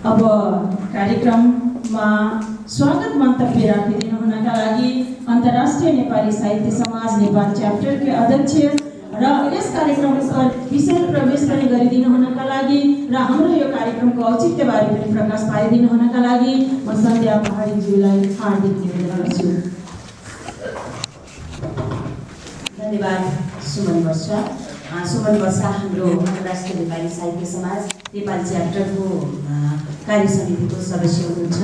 अब कार्यक्रममा स्वागत मन्तव्य राखिदिनु हुनका लागि अन्तर्राष्ट्रिय नेपाली साहित्य समाज नेपाल च्याप्टरका अध्यक्ष र यस कार्यक्रमको विषय प्रवेश पनि गरिदिनु हुनका लागि र हाम्रो यो कार्यक्रमको औचित्यबारे पनि प्रकाश पारिदिनु हुनका लागि म सन्ध्या पहाडीज्यूलाई हार्दिक निवेदन गर्छु। धन्यवाद सुमन वर्षा। सुमन वर्षा हाम्रो अन्तर्राष्ट्रिय नेपाली साहित्य समाज नेपाल च्याप्टरको कार्य समितिको सदस्य हुनुहुन्छ।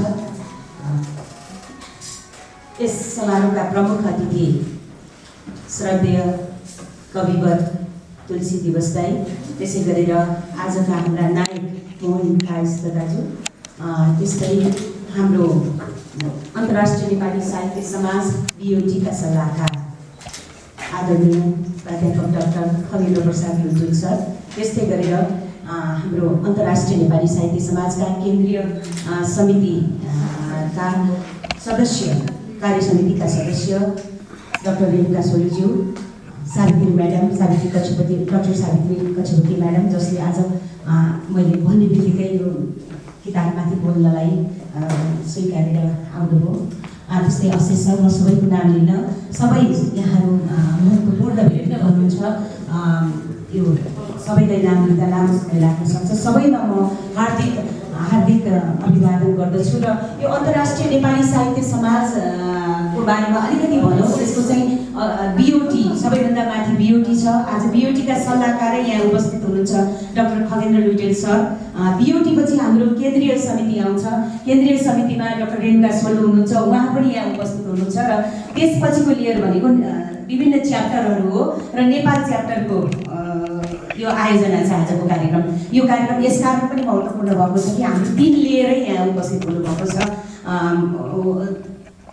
यस समारोहका प्रमुख अतिथि श्रद्धेय कविवर तुलसी दिवस दाई, त्यसै गरेर आजका हाम्रा नायक मोहन कायस्थ दाजु, त्यस्तै हाम्रो अन्तर्राष्ट्रिय नेपाली साहित्य समाज बिओटीका सल्लाहकार आदरणीय प्राध्यापक डाक्टर खगेन्द्र प्रसाद लुजुङ सर, त्यस्तै गरेर हाम्रो अन्तर्राष्ट्रिय नेपाली साहित्य समाजका केन्द्रीय समितिका सदस्य, कार्य समितिका सदस्य डाक्टर रेणुका सोलीज्यू, Savitri madam, Savitri Kakshapati, doctor Savitri Kakshapati madam, जसले आज मैले भन्ने बित्तिकै यो किताबमाथि बोल्नलाई स्वीकारेर आउनुभयो। त्यस्तै अशेष सर, म सबैको नाम लिन, सबै यहाँहरू महत्त्वपूर्ण भेट गर्नुहुन्छ। यो सबैलाई नाम लिँदा लामो समय लाग्न सक्छ। सबैमा म हार्दिक अभिवादन गर्दछु र यो अन्तर्राष्ट्रिय नेपाली साहित्य समाजको बारेमा अलिकति भनौँ। यसको चाहिँ बिओटी सबैभन्दा माथि बिओटी छ। आज बिओटीका सल्लाहकारै यहाँ उपस्थित हुनुहुन्छ डाक्टर खगेन्द्र लुइटेल सर। बिओटी पछि हाम्रो केन्द्रीय समिति आउँछ। केन्द्रीय समितिमा डाक्टर रेणुका सोल हुनुहुन्छ, उहाँ पनि यहाँ उपस्थित हुनुहुन्छ। र त्यसपछिको लेयर भनेको विभिन्न च्याप्टरहरू हो र नेपाल च्याप्टरको यो आयोजना छ आजको कार्यक्रम। यो कार्यक्रम यस कारण पनि महत्त्वपूर्ण भएको छ कि हाम्रो 3 लेयरै यहाँ उपस्थित हुनुभएको छ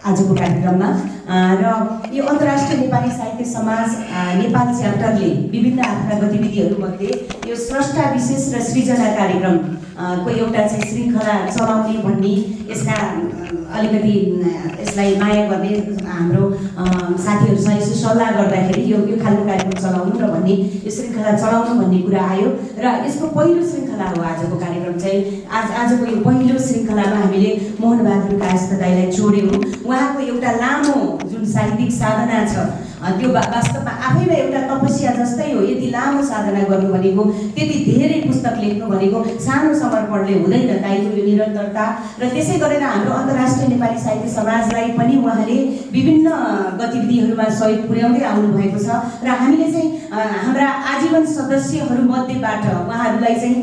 आजको कार्यक्रममा। र यो अन्तर्राष्ट्रिय नेपाली साहित्य समाज नेपाल च्याप्टरले विभिन्न आफ्ना गतिविधिहरूमध्ये यो स्रष्टा विशेष र सृजना कार्यक्रम को एउटा चाहिँ श्रृङ्खला चलाउने भन्ने, यसका अलिकति यसलाई माया गर्ने हाम्रो साथीहरूसँग यसो सल्लाह गर्दाखेरि यो खालको कार्यक्रम चलाउनु र भन्ने, यो श्रृङ्खला चलाउनु भन्ने कुरा आयो र यसको पहिलो श्रृङ्खला हो आजको कार्यक्रम चाहिँ। आजको यो पहिलो श्रृङ्खलामा हामीले मोहन बहादुर कायस्थ दाईलाई जोड्यौँ। उहाँको एउटा लामो जुन साहित्यिक साधना छ त्यो वास्तवमा आफैमा एउटा तपस्या जस्तै हो। यति लामो साधना गर्नु भनेको, त्यति धेरै पुस्तक लेख्नु भनेको सानो समर्पणले हुँदैन। दाइको यो निरन्तरता र त्यसै गरेर हाम्रो अन्तर्राष्ट्रिय नेपाली साहित्य समाजलाई पनि उहाँले विभिन्न गतिविधिहरूमा सहयोग पुर्याउँदै आउनु भएको छ र हामीले चाहिँ हाम्रा आजीवन सदस्यहरूमध्येबाट उहाँहरूलाई चाहिँ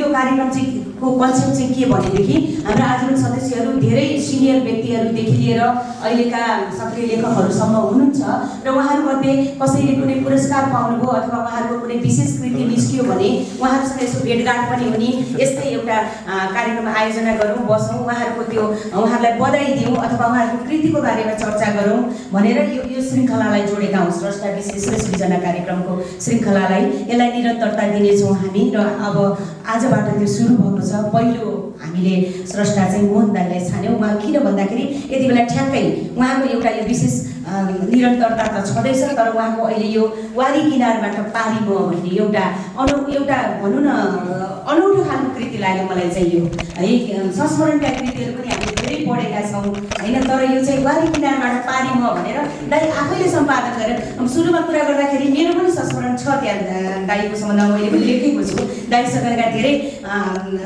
यो कार्यक्रम चाहिँ को कन्सेप्ट चाहिँ के भनेदेखि हाम्रा आजीवन सदस्यहरू धेरै सिनियर व्यक्तिहरूदेखि लिएर अहिलेका सक्रिय लेखकहरूसम्म हुनुहुन्छ र उहाँहरूमध्ये कसैले कुनै पुरस्कार पाउनुभयो अथवा उहाँहरूको कुनै विशेष कृति निस्कियो भने उहाँहरूसँग यसो भेटघाट पनि हुने, यस्तै एउटा कार्यक्रम आयोजना गरौँ, बसौँ, उहाँहरूलाई बधाई दिउँ अथवा उहाँहरूको कृतिको बारेमा चर्चा गरौँ भनेर यो श्रृङ्खलालाई जोडेका हौँ। स्रष्टा विशेष र सृजना कार्यक्रमको श्रृङ्खलालाई, यसलाई निरन्तरता दिनेछौँ हामी। र अब आजबाट त्यो सुरु भएको छ। पहिलो हामीले स्रष्टा चाहिँ मोहन दाईलाई छान्यौँ। उहाँ किन भन्दाखेरि यति बेला ठ्याक्कै उहाँको एउटा यो विशेष निरन्तरता त छँदैछ, तर उहाँको अहिले यो वारी किनारबाट पारी म भन्ने एउटा भनौँ न अनौठो खालको कृति लाग्यो मलाई चाहिँ। यो है संस्मरणका कृतिहरू पनि हामीले धेरै पढेका छौँ होइन, तर यो चाहिँ वारी किनारबाट पारी म भनेर दाई आफैले सम्पादन गरेर। सुरुमा कुरा गर्दाखेरि मेरो पनि संस्मरण छ त्यहाँ, दाईको सम्बन्धमा मैले पनि लेखेको छु। दाईसँगका धेरै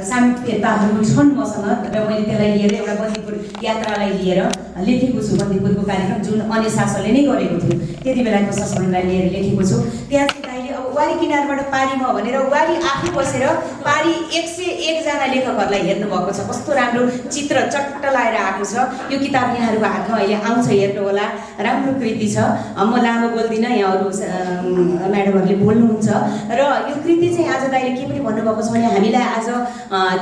सामिप्यताहरू छन् मसँग र मैले त्यसलाई लिएर एउटा बन्दीपुर यात्रालाई लिएर लेखेको छु। बन्दीपुरको कार्यक्रम जुन शासनले नै गरेको थियो, त्यति बेलाको संस्मरणलाई लिएर लेखेको छु। त्यहाँ चाहिँ दाइले अब वारी किनारबाट पारी म भनेर वारी आफू बसेर पारी 101 जना लेखकहरूलाई हेर्नुभएको छ। कस्तो राम्रो चित्र चट्ट लाएर आएको छ। यो किताब यहाँहरूको हातमा अहिले आउँछ, हेर्नु होला, राम्रो कृति छ। म लामो बोल्दिनँ, यहाँ अरू म्याडमहरूले बोल्नुहुन्छ। र यो कृति चाहिँ आज दाइले के पनि भन्नुभएको छ भने हामीलाई आज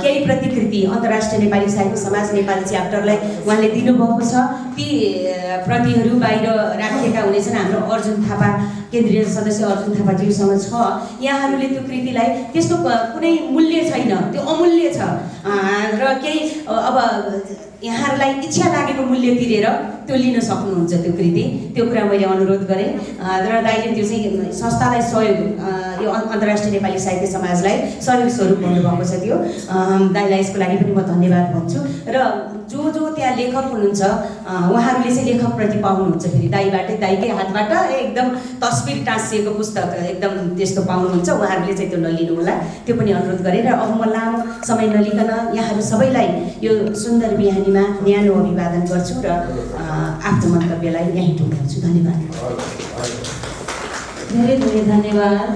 केही प्रतिकृति अन्तर्राष्ट्रिय नेपाली साहित्य समाज नेपाल च्याप्टरलाई उहाँले दिनुभएको छ। ती प्रतिहरू बाहिर राखिएका हुनेछन्। हाम्रो अर्जुन थापा केन्द्रीय सदस्य अर्जुन थापाज्यूसँग छ। यहाँहरूले त्यो कृतिलाई त्यस्तो कुनै मूल्य छैन, त्यो अमूल्य छ र केही अब यहाँहरूलाई इच्छा लागेको मूल्य तिरेर त्यो लिन सक्नुहुन्छ त्यो कृति। त्यो कुरा मैले अनुरोध गरेँ र दाइले त्यो चाहिँ संस्थालाई सहयोग, यो अन्तर्राष्ट्रिय नेपाली साहित्य समाजलाई सहयोग स्वरूप भन्नुभएको छ। त्यो दाइलाई यसको लागि पनि म धन्यवाद भन्छु। र जो त्यहाँ लेखक हुनुहुन्छ उहाँहरूले चाहिँ लेखकप्रति पाउनुहुन्छ फेरि दाइबाटै, दाइकै हातबाट एकदम तस्बिर टाँसिएको पुस्तक एकदम त्यस्तो पाउनुहुन्छ। उहाँहरूले चाहिँ त्यो नलिनु होला, त्यो पनि अनुरोध गरेँ। र अब म लामो समय नलिकन यहाँहरू सबैलाई यो सुन्दर बिहानीमा न्यानो अभिवादन गर्छु र आफ्नो मन्तव्यलाई यहीँ टुङ्ग्याउँछु। धन्यवाद। धेरै धेरै धन्यवाद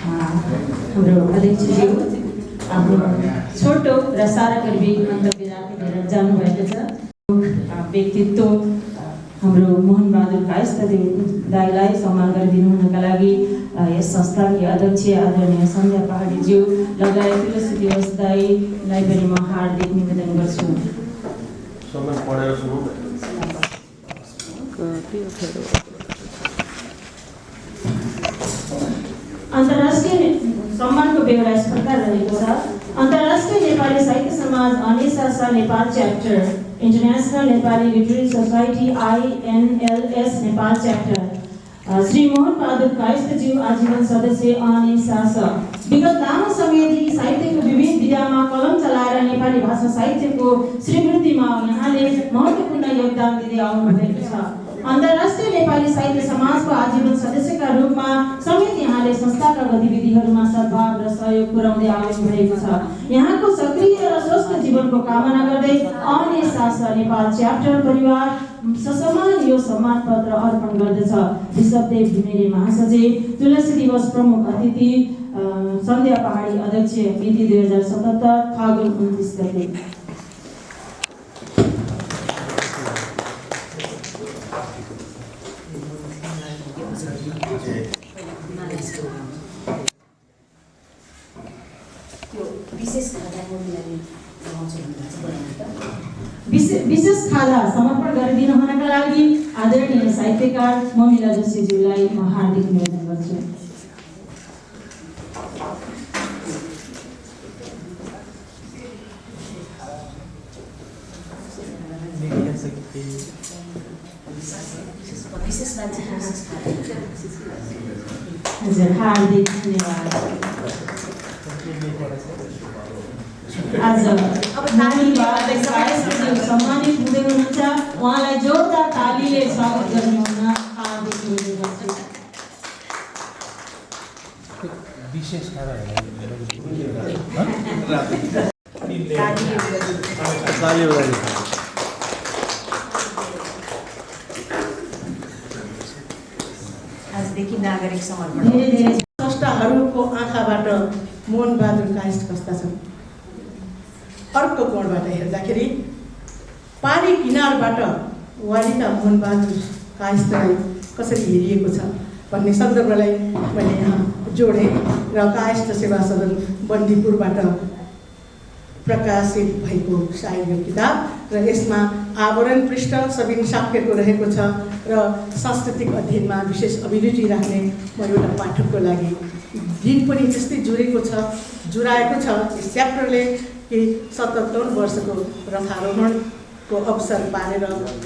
हाम्रो अध्यक्षज्यू। आफ्नो छोटो र सारा गर्वी मन्तव्य राखेर जानुभएको छ। व्यक्तित्व हाम्रो मोहन बहादुर कायस्थ दाइलाई सम्मान गरिदिनु हुनका लागि यस संस्थाकी अध्यक्ष आदरणीय सन्ध्या पहाडीज्यू लगायत तुलसी दिवस दाइलाई पनि म हार्दिक निवेदन गर्छु। अन्तर्राष्ट्रिय सम्मानको बेहोरा यस प्रकार रहेको छ। अन्तर्राष्ट्रिय नेपाली साहित्य समाज Anesasa Nepal chapter, international Nepali literary society INLS Nepal chapter, Shri Mohan Bahadur कायस्थज्यू आजीवन सदस्य अनेसासा। विगत लामो समयदेखि साहित्यको विभिन्न विधामा कलम चलाएर नेपाली भाषा साहित्यको श्रीवृद्धिमा यहाँले महत्त्वपूर्ण योगदान दिँदै आउनुभएको छ। अन्तर्राष्ट्रिय नेपाली साहित्य समाजको आजीवन सदस्यका रूपमा समेत यहाँले संस्थाका गतिविधिहरूमा सद्भाव र सहयोग पुर्याउँदै आउनुभएको छ। यहाँको सक्रिय र स्वस्थ जीवनको कामना गर्दै अनेसासा नेपाल च्याप्टर परिवार ससम्मान यो सम्मान पत्र अर्पण गर्दछ। ऋषभदेव घिमिरे महासचिव, तुलसी दिवस प्रमुख अतिथि, सन्ध्या पहाडी अध्यक्ष, मिति 2077 फागुन 29 गते। विशेष खादा समर्पण गरिदिनु हुनका लागि आदरणीय साहित्यकार ममिला जोशीज्यूलाई म हार्दिक निवेदन गर्छु। हजुर हार्दिक धन्यवाद। आज सम्मानित हुँदै हुनुहुन्छ, उहाँलाई जोरदार तालीले स्वागत गर्नुहुन हार्दिक निवेदन गर्छु। विशेष आजदेखि नागरिक समर्पण। धेरै स्रष्टाहरूको आँखाबाट मोहन बहादुर कायस्थ कस्ता छन्। अर्को कोणबाट हेर्दाखेरि पारी किनारबाट वालिका मोहन बहादुर कायस्थलाई कसरी हेरिएको छ भन्ने सन्दर्भलाई मैले यहाँ जोडेँ र कायस्थ सेवा सदन बन्दीपुरबाट प्रकाशित भएको साहित्य किताब र यसमा आवरण पृष्ठ सबिन साक्यको रहेको छ र सांस्कृतिक अध्ययनमा विशेष अभिरुचि राख्ने म एउटा पाठकको लागि दिन पनि त्यस्तै जुराएको छ। यस च्याप्टरले कि 77 वर्षको रथारोहणको अवसर पारेर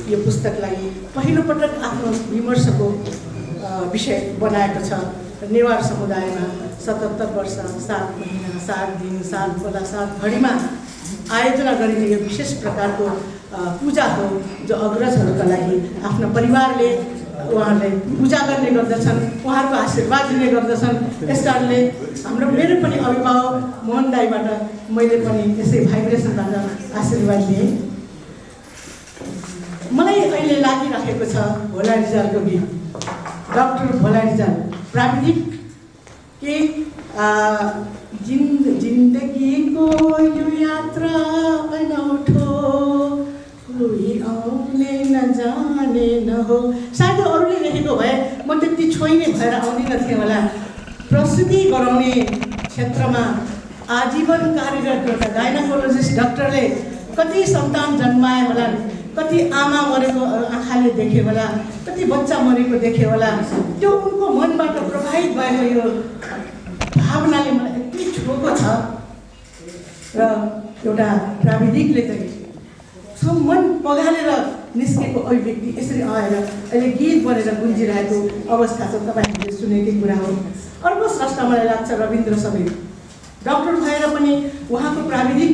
यो पुस्तकलाई पहिलोपटक आफ्नो विमर्शको विषय बनाएको छ। नेवार समुदायमा 77 वर्ष 7 महिना 7 दिन 7 बेला 7 घडीमा आयोजना गरिने यो विशेष प्रकारको पूजा हो, जो अग्रजहरूका लागि आफ्नो परिवारले उहाँहरूले पूजा गर्ने गर्दछन्, उहाँहरूको आशीर्वाद दिने गर्दछन्। यस कारणले मेरो पनि अभिभावक मोहन दाईबाट मैले पनि यसै भाइब्रेसनबाट आशीर्वाद लिएँ। मलाई अहिले लागिरहेको छ भोला रिजालको गीत, डाक्टर भोला रिजाल प्राविधिक कि जिन्दगीको यो यात्रा अनौठो, कोही आउने नजाने न हो। सायद अरूले लेखेको भए म त्यति छोइने भएर आउँदिन थिएँ होला। प्रसुति गराउने क्षेत्रमा आजीवन कार्यरत एउटा गाइनोकोलोजिस्ट डाक्टरले कति सन्तान जन्माए होला कति आमा मरेको आँखाले देख्यो होला, कति बच्चा मरेको देख्यो होला। त्यो उनको मनबाट प्रभावित भएको यो भावनाले मलाई यति छोएको छ। र एउटा प्राविधिकले चाहिँ सब मन पगालेर निस्केको अभिव्यक्ति यसरी आएर अहिले गीत बनेर गुन्जिरहेको अवस्था छ। तपाईँहरूले सुनेकै कुरा हो। अर्को स्रष्टा मलाई लाग्छ रविन्द्र सबेल। डक्टर भएर पनि उहाँको प्राविधिक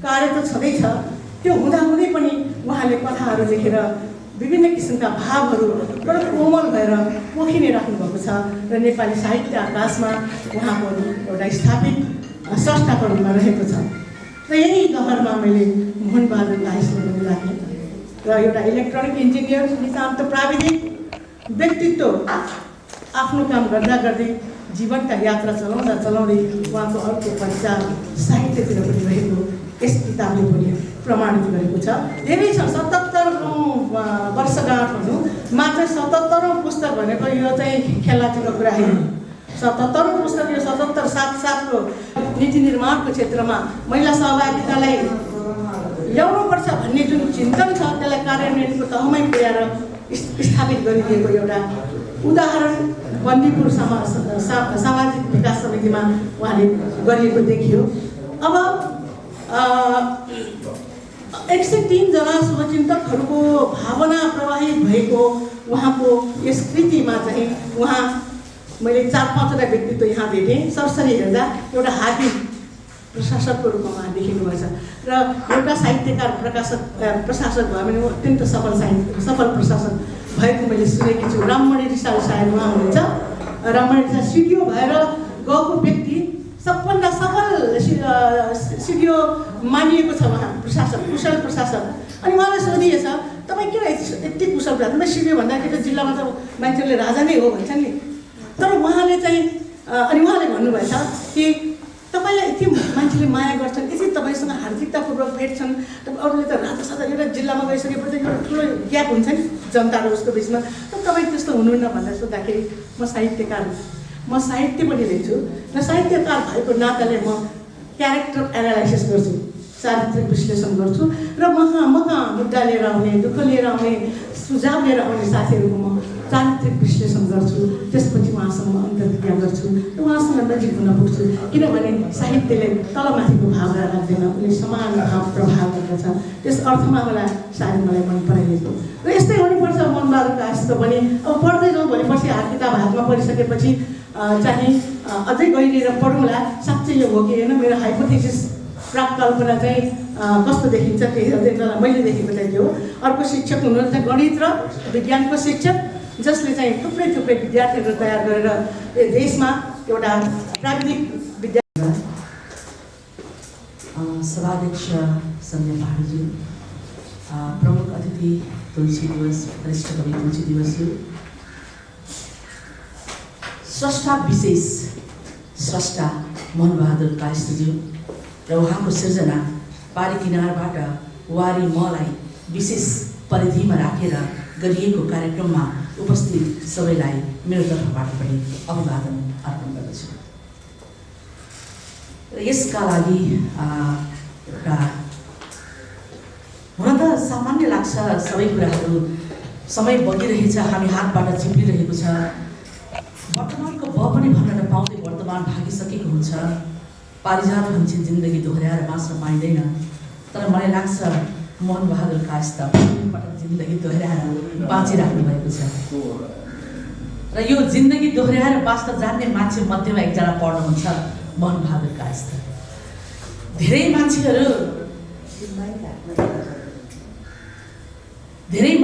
कार्य त छँदैछ। त्यो हुँदाहुँदै पनि उहाँले कथाहरू लेखेर विभिन्न किसिमका भावहरू बडो कोमल भएर पोखिने राख्नुभएको छ र नेपाली साहित्य आकाशमा उहाँको एउटा स्थापित स्रष्टाको रूपमा रहेको छ। र यही लहरमा मैले मोहनबहादुर राईलाई पनि राखेँ र एउटा इलेक्ट्रोनिक इन्जिनियर, नितान्त प्राविधिक व्यक्तित्व, आफ्नो काम गर्दा गर्दै जीवनका यात्रा चलाउँदा चलाउँदै उहाँको अर्को परिचय साहित्यतिर पनि रहेको यस किताबले पनि प्रमाणित गरेको छ। धेरै छ, 77औं वर्षगाँठ भनौँ, मात्र 77औं पुस्तक भनेको यो चाहिँ खेलाचीको कुरा होइन। 77औं पुस्तक यो 77 सातको नीति निर्माणको क्षेत्रमा महिला सहभागितालाई ल्याउनुपर्छ भन्ने जुन चिन्तन छ त्यसलाई कार्यान्वयनको तहमै पुर्याएर स्थापित गरिदिएको एउटा उदाहरण बन्दीपुर सामाजिक विकास समितिमा उहाँले गरिएको देखियो। अब 103 जना शुभचिन्तकहरूको भावना प्रवाहित भएको उहाँको यस कृतिमा चाहिँ उहाँ मैले 4-5वटा व्यक्तित्व यहाँ भेटेँ। सरसरी हेर्दा एउटा हाकिम प्रशासकको रूपमा उहाँ देखिनु भएछ र एउटा साहित्यकार प्रशासक भयो भने अत्यन्त सफल प्रशासक भएको मैले सुनेकी छु। राममणि रिसाल सायद उहाँ हुनुहुन्छ। राममणि रिसाल सिडिओ भएर गएको व्यक्ति सबभन्दा सफल सिडिओ मानिएको छ उहाँ, प्रशासक, कुशल प्रशासक। अनि उहाँलाई सोधिएछ तपाईँ किन यति कुशल प्रशासक? तपाईँ सिडिओ भन्दाखेरि त जिल्लामा त मान्छेहरूले राजा नै हो भन्छन् नि। तर उहाँले चाहिँ अनि उहाँले भन्नुभएछ कि तपाईँलाई यति मान्छेले माया गर्छन्, यति तपाईँसँग हार्दिकतापूर्वक भेट्छन्, अरूले त राजासाजा एउटा जिल्लामा गइसकेपछि एउटा ठुलो ग्याप हुन्छ नि जनता र उसको बिचमा। तर तपाईँ त्यस्तो हुनुहुन्न भनेर सोद्धाखेरि म साहित्यकार हुँ, म साहित्य पनि लेख्छु र साहित्यकार भएको नाताले म क्यारेक्टर एनालाइसिस गर्छु, चारित्रिक विश्लेषण गर्छु र म कहाँ मुद्दा लिएर आउने, दुःख लिएर आउने, सुझाव लिएर आउने साथीहरूको म चारित्रिक विश्लेषण गर्छु। त्यसपछि उहाँसँग अन्तर्क्रिया गर्छु र उहाँसँग नजिक हुन पुग्छु। किनभने साहित्यले तलमाथिको भावना राख्दैन, उसले समान भाव प्रभाव गर्दछ। त्यस अर्थमा मलाई सायद मलाई मन पराइएको र यस्तै हुनुपर्छ। मोहनबहादुर कायस्थ पनि अब पढ्दै जाउँ, भोलिपर्सि किताब हातमा परिसकेपछि चाहिँ अझै गहिरिएर पढौँला साँच्चै यो हो कि होइन, मेरो हाइपोथेसिस प्राकल्पना चाहिँ कस्तो देखिन्छ त्यही हेर्दै मैले देखेको चाहिँ त्यो। अर्को शिक्षक हुनुहुन्छ गणित र विज्ञानको शिक्षक, जसले चाहिँ थुप्रै विद्यार्थीहरू तयार गरेर देशमा एउटा प्राविधिक विद्या। सभाध्यक्ष सन्ध्या पहाडजी, प्रमुख अतिथि तुलसी दिवस, वरिष्ठ कवि तुलसी दिवसज्यू, स्रष्टा विशेष स्रष्टा मोहनबहादुर कायस्थज्यू र उहाँको सिर्जना पारी किनारबाट वारी मलाई विशेष परिधिमा राखेर गरिएको कार्यक्रममा उपस्थित सबैलाई मेरो तर्फबाट पनि अभिवादन अर्पण गर्दछु। र यसका लागि एउटा हुन त सामान्य लाग्छ, सबै कुराहरू समय बगिरहेछ, हामी हातबाट चिप्लिरहेको छ। वर्तमानको ब पनि भन्न नपाउँदै वर्तमान भागिसकेको हुन्छ। पारिजात भन्छ जिन्दगी दोहोऱ्याएर बाँच्न पाइँदैन, तर मलाई लाग्छ मोहनबहादुर कायस्थ पटक जिन्दगी दोहोऱ्याएर बाँचिराख्नु भएको छ। र यो जिन्दगी दोहोऱ्याएर बाँच्न जान्ने मान्छे मध्येमा एकजना पर्नुहुन्छ मोहनबहादुर कायस्थ। धेरै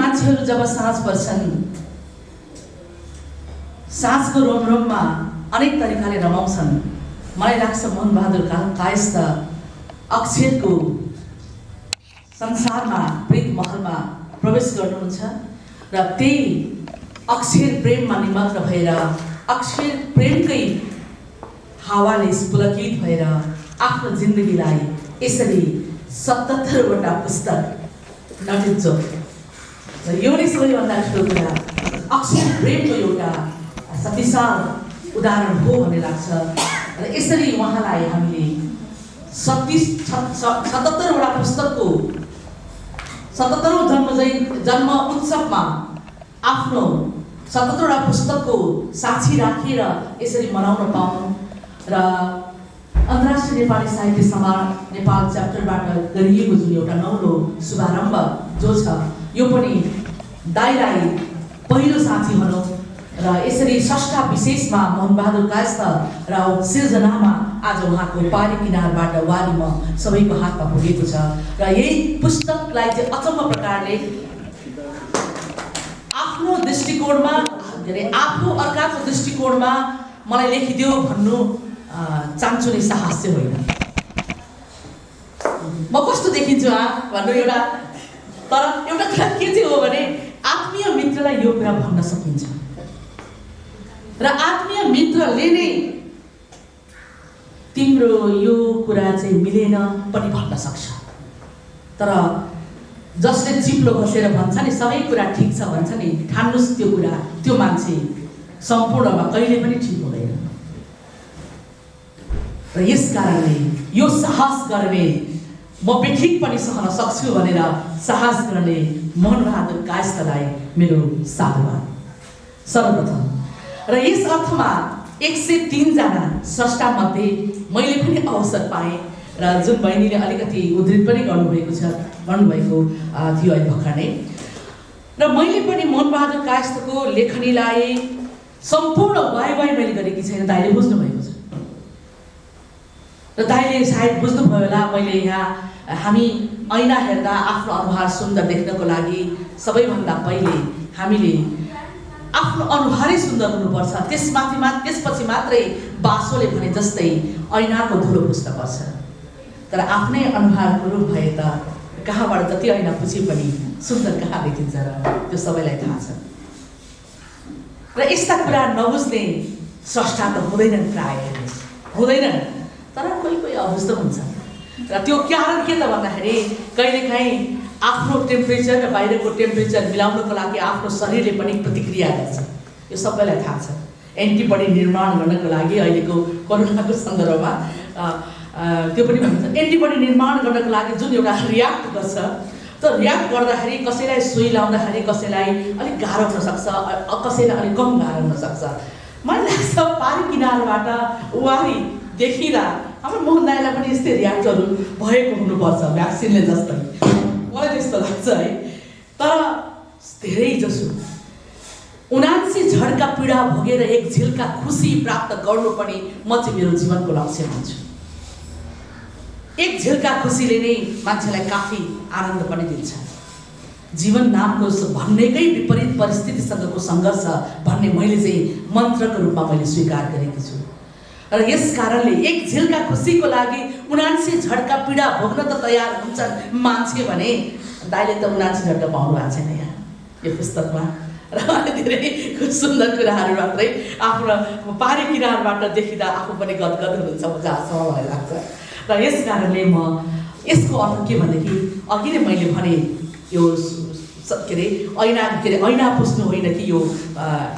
मान्छेहरू जब साँझ पर्छन्, साँझको रोमरोममा अनेक तरिकाले रमाउँछन्। मलाई लाग्छ मोहनबहादुर कायस्थ अक्षरको संसारमा, प्रेम महलमा प्रवेश गर्नुहुन्छ र त्यही अक्षर प्रेममा निमग्न भएर अक्षर प्रेमकै हावाले स्फुलकित भएर आफ्नो जिन्दगीलाई यसरी 77वटा पुस्तक नटिन्छ। र यो नै सबैभन्दा ठुलो कुरा, अक्षर प्रेमको एउटा शक्तिशाल उदाहरण हो भन्ने लाग्छ। र यसरी उहाँलाई हामीले 77वटा पुस्तकको 77औं जन्म उत्सवमा आफ्नो 77वटा पुस्तकको साक्षी राखेर यसरी मनाउन पाउनु र अन्तर्राष्ट्रिय नेपाली साहित्य समाज नेपाल च्याप्टरबाट गरिएको जुन एउटा नौलो शुभारम्भ जो छ यो पनि दाइलाई पहिलो साथी भनौँ र यसरी षष्ठा विशेषमा मोहनबहादुर कायस्थ र सिर्जनामा आज उहाँको पारी किनारबाट वाली म सबैको हातमा पुगेको छ र यही पुस्तकलाई चाहिँ अचम्म प्रकारले आफ्नो दृष्टिकोणमा के अरे आफू अर्काको दृष्टिकोणमा मलाई लेखिदियो भन्नु चान्चुने साहस चाहिँ होइन। म कस्तो देखिन्छु भन्नु एउटा, तर एउटा कुरा के चाहिँ हो भने आत्मीय मित्रलाई यो कुरा भन्न सकिन्छ र आत्मीय मित्रले नै तिम्रो यो कुरा चाहिँ मिलेन पनि भन्न सक्छ। तर जसले चिप्लो घसेर भन्छ नि सबै कुरा ठिक छ भन्छ नि, ठान्नुस् त्यो कुरा, त्यो मान्छे सम्पूर्णमा कहिले पनि ठिक हुँदैन। र यस कारणले यो साहस गर्ने म बेठिक पनि सहन सक्छु भनेर साहस गर्ने मोहनबहादुर कायस्थलाई मेरो साधुवाद सर्वप्रथम। र यस अर्थमा 103 जना स्रष्टा मध्ये मैले पनि अवसर पाएँ र जुन बहिनीले अलिकति उद्धृत पनि गर्नुभएको थियो अहिले भर्खर नै, र मैले पनि मोहनबहादुर कायस्थको लेखनीलाई सम्पूर्ण वाइ मैले गरेकी छैन, दाइले बुझ्नुभएको छ र दाइले सायद बुझ्नुभयो होला। मैले यहाँ हामी ऐना हेर्दा आफ्नो अनुहार सुन्दर देख्नको लागि सबैभन्दा पहिले हामीले आफ्नो अनुहारै सुन्दर हुनुपर्छ, त्यसपछि मात्रै बासोले भने जस्तै ऐनाको धुलो पुस्न पर्छ। तर आफ्नै अनुहारको रूप भए त कहाँबाट जति ऐना पुछे पनि सुन्दर कहाँ देखिन्छ र त्यो सबैलाई थाहा छ। र यस्ता कुरा नबुझ्ने स्रष्टा त हुँदैनन्, प्रायः हुँदैनन्, तर कोही अबुझ्दो हुन्छ। र त्यो कारण के त भन्दाखेरि कहिलेकाहीँ आफ्नो टेम्परेचर र बाहिरको टेम्परेचर मिलाउनको लागि आफ्नो शरीरले पनि प्रतिक्रिया गर्छ, यो सबैलाई थाहा छ। एन्टिबडी निर्माण गर्नको लागि अहिलेको कोरोनाको सन्दर्भमा त्यो पनि भन्छ, एन्टिबडी निर्माण गर्नको लागि जुन एउटा रियाक्ट गर्छ, त्यो रियाक्ट गर्दाखेरि कसैलाई सुई लाउँदाखेरि कसैलाई अलिक गाह्रो हुनसक्छ, कसैलाई अलिक कम गाह्रो हुनसक्छ। मलाई लाग्छ पारी किनारबाट वारी देखिँदा हाम्रो मोहन दाइलाई पनि यस्तै रियाक्टहरू भएको हुनुपर्छ भ्याक्सिनले जस्तै, मलाई त्यस्तो लाग्छ है। तर धेरै जसो 79 झड्का पीडा भोगेर एक झिल्का खुसी प्राप्त गर्नु पनि म चाहिँ मेरो जीवनको लक्ष्य मान्छु। एक झिल्का खुसीले नै मान्छेलाई काफी आनन्द पनि दिन्छ। जीवन नामको भन्नेकै विपरीत परिस्थितिसँगको सङ्घर्ष भन्ने मैले चाहिँ मन्त्रको रूपमा मैले स्वीकार गरेकी छु। र यस कारणले एक झिल्का खुसीको लागि 79 झड्का पीडा भोग्न त तयार हुन्छन् मान्छे भने दाइले त 79 झड्का पाउनु भएको छैन यहाँ यो पुस्तकमा। र धेरै सुन्दर कुराहरू मात्रै आफ्नो पारी किनारबाट देखिँदा आफू पनि गदगद हुनुहुन्छ जहाँसम्म मलाई लाग्छ। र यस कारणले म यसको अर्थ के भनेदेखि अघि नै मैले भने यो ऐना पुस्नु होइन कि यो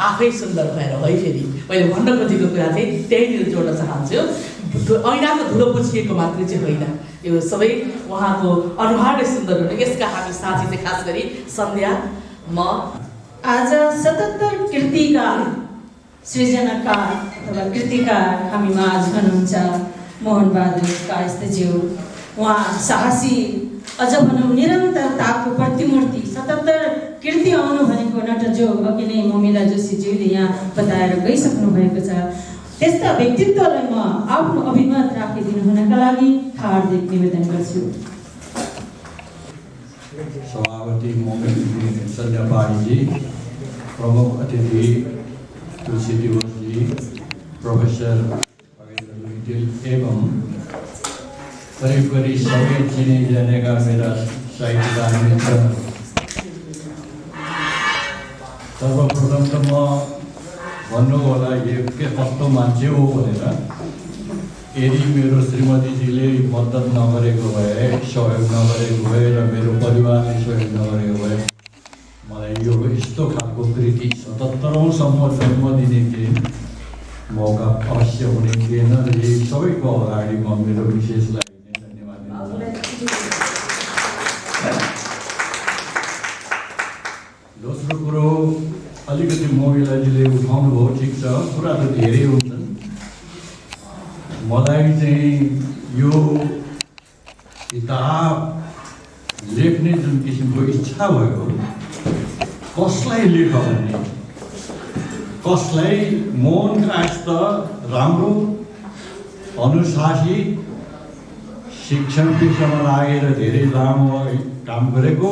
आफै सुन्दर भएर है। फेरि मैले भन्न खोजेको कुरा चाहिँ त्यहीँनिर जोड्न चाहन्छु, ऐनाको धुलो पुछिएको मात्रै चाहिँ होइन, यो सबै उहाँको अनुहारले सुन्दर हुनु। यसका हामी साथी चाहिँ खास गरी सन्ध्या म आज 77 कृतिका सृजनाकार अथवा कृतिकार हामी माझ हुनुहुन्छ मोहनबहादुर कायस्थज्यू। उहाँ साहसी अझ भनौँ निरन्तरताको प्रतिमूर्ति 77 कृति आउनु भनेको नटजो अघि नै ममिला जोशीज्यूले यहाँ बताएर गइसक्नु भएको छ। त्यस्ता व्यक्तित्वलाई म आफ्नो अभिमत राखिदिनु हुनका लागि हार्दिक निवेदन गर्छु। सभापति मोमिन सन्ध्या पारीजी, प्रमुख अतिथि तुलसी दिवसजी, प्रोफेसर एवं करिब सबै चिने जानेका मेरा साहित्यकार मित्रहरू, सर्वप्रथम त म भन्नु होला यो के कस्तो मान्छे हो भनेर। यदि मेरो श्रीमतीजीले मद्दत नगरेको भए, सहयोग नगरेको भए र मेरो परिवारले सहयोग नगरेको भए मलाई यो यस्तो खालको कृति 77औँसम्म जन्म दिने केही मौका अवश्य हुने थिएन। र यही सबैको अगाडि म मेरो विशेषलाई धन्यवाद दिन ठिक छ, कुरा त धेरै हुन्छन्। मलाई चाहिँ यो किताब लेख्ने जुन किसिमको इच्छा भयो, कसलाई लेख भन्ने, कसलाई मोहन काश त राम्रो अनुशासित शिक्षण पेसामा लागेर धेरै लामो काम गरेको,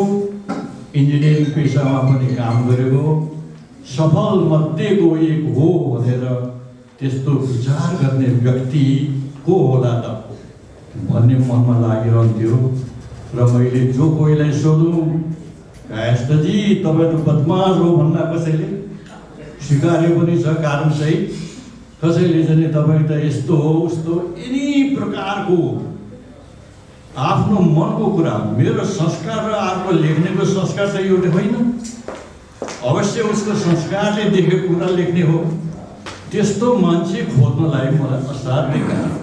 इन्जिनियरिङ पेसामा पनि काम गरेको, सफल मध्येको एक हो भनेर त्यस्तो विचार गर्ने व्यक्ति को होला त भन्ने मनमा लागिरहन्थ्यो। र मैले जो कोहीलाई सोधौँ, कायस्थजी तपाईँ त बदमास हो भन्दा कसैले स्वीकार्यो पनि छ कारणसहित, कसैले चाहिँ तपाईँ त यस्तो हो उस्तो, यिनी प्रकारको आफ्नो मनको कुरा। मेरो संस्कार र अर्को लेख्नेको संस्कार त एउटै होइन, अवश्य उसको संस्कारले देखेको कुरा लेख्ने हो। त्यस्तो मान्छे खोज्नलाई मलाई असाध्यै गाह्रो।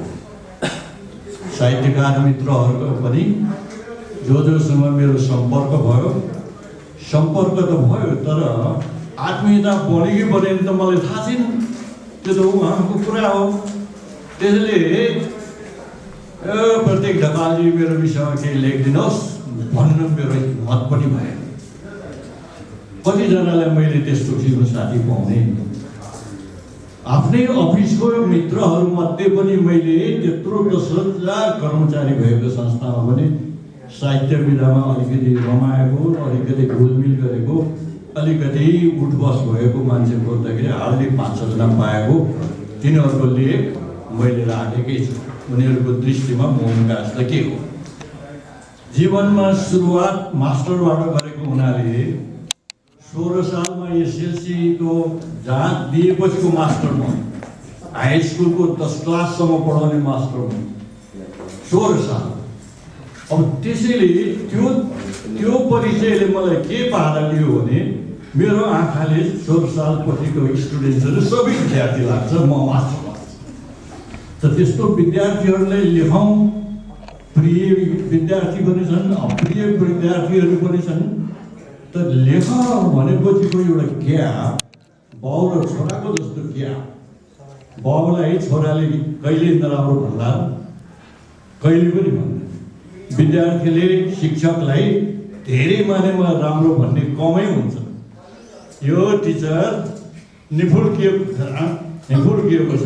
साहित्यकार मित्रहरूको पनि जोसँग मेरो सम्पर्क भयो, सम्पर्क त भयो, तर आत्मीयता बढ्यो कि बढेन त मलाई थाहा छैन, त्यो त उहाँको कुरा हो। त्यसैले प्रत्येक ढकालजी मेरो विषयमा केही लेखिदिनुहोस् भन्न मेरो हिम्मत पनि भएन। कतिजनालाई मैले त्यस्तो किसिमको साथी पाउने, आफ्नै अफिसको मित्रहरूमध्ये पनि मैले त्यत्रो 10,000 कर्मचारी भएको संस्थामा पनि साहित्य विधामा अलिकति रमाएको, अलिकति घुलमिल गरेको, अलिकति उठबस भएको मान्छे खोज्दाखेरि हार्डली 5-6 जना पाएको। तिनीहरूको लेख मैले राखेकै छु। उनीहरूको दृष्टिमा मोहन काश त के हो? जीवनमा सुरुवात मास्टरबाट गरेको हुनाले 16 सालमा एसएलसीको जाँच दिएपछिको मास्टर म, हाई स्कुलको 10 क्लाससम्म पढाउने मास्टर म, 16 साल। अब त्यसैले त्यो परिचयले मलाई के बाधा दियो भने मेरो आँखाले 16 सालपछिको स्टुडेन्ट्सहरू सबै विद्यार्थी लाग्छ, म मास्टर लाग्छ। त त्यस्तो विद्यार्थीहरूलाई लेखाउँ, प्रिय विद्यार्थी पनि छन्, अप्रिय विद्यार्थीहरू पनि छन्। त लेख भनेपछिको एउटा क्या, बाउ र छोराको जस्तो क्या, बाउलाई छोराले कहिले नराम्रो भन्ला, कहिले पनि भन्दैन। विद्यार्थीले शिक्षकलाई धेरै मानेमा राम्रो भन्ने कमै हुन्छ। यो टिचर निफुर्किएको छ,